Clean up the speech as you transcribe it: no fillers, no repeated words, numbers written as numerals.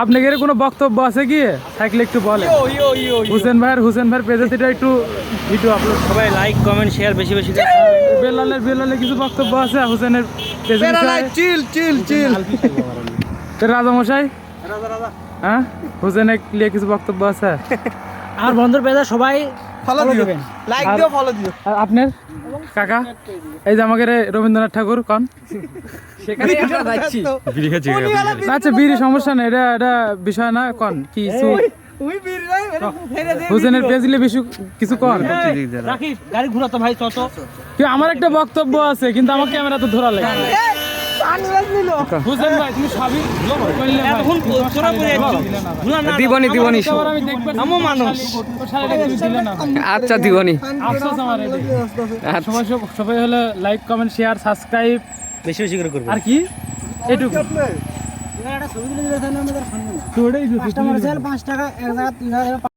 আপনাদের কোনো বক্তব্য আছে কি থাকলে একটু বলেন। হুসেন ভাইয়ের পেজে একটু ভিডিও আপলোড, সবাই লাইক কমেন্ট শেয়ার বেশি বেশি করে। বেলালের কিছু বক্তব্য আছে হুসেনের পেজে। চিল রাজা মশাই, হ্যাঁ হুসেনের নিয়ে কিছু বক্তব্য আছে? আর বন্ধুর পেজে সবাই ফলো দিবেন, লাইক দিও, ফলো দিও। আর আপনার কাকা, এই যে আমাকে রবীন্দ্রনাথ ঠাকুর কন সেখানে আমরা যাচ্ছি। আচ্ছা বিড়ি সমস্যা নেই, এটা বিষয় না, কন কিছু হুসেনের পেজলে বেশি কিছু কন। রাখি গাড়ি ঘুরাতো ভাই, চত আমার একটা বক্তব্য আছে কিন্তু আমাকে ক্যামেরা তো ধরা লাগে। হুসেন ভাই তুমি সবই করলে ভাই। এখন তোরা পরে দিবনি আমি দেখব আমো মানুষ। আচ্ছা দিবনি। আফসোস আমার এটা। সবাই হলো লাইক কমেন্ট শেয়ার সাবস্ক্রাইব বেশি বেশি করে করবে। আর কি এটুকু। একটা ছবি দিলে আমাদের তোড়াই 5 টাকা 1 জায়গা 3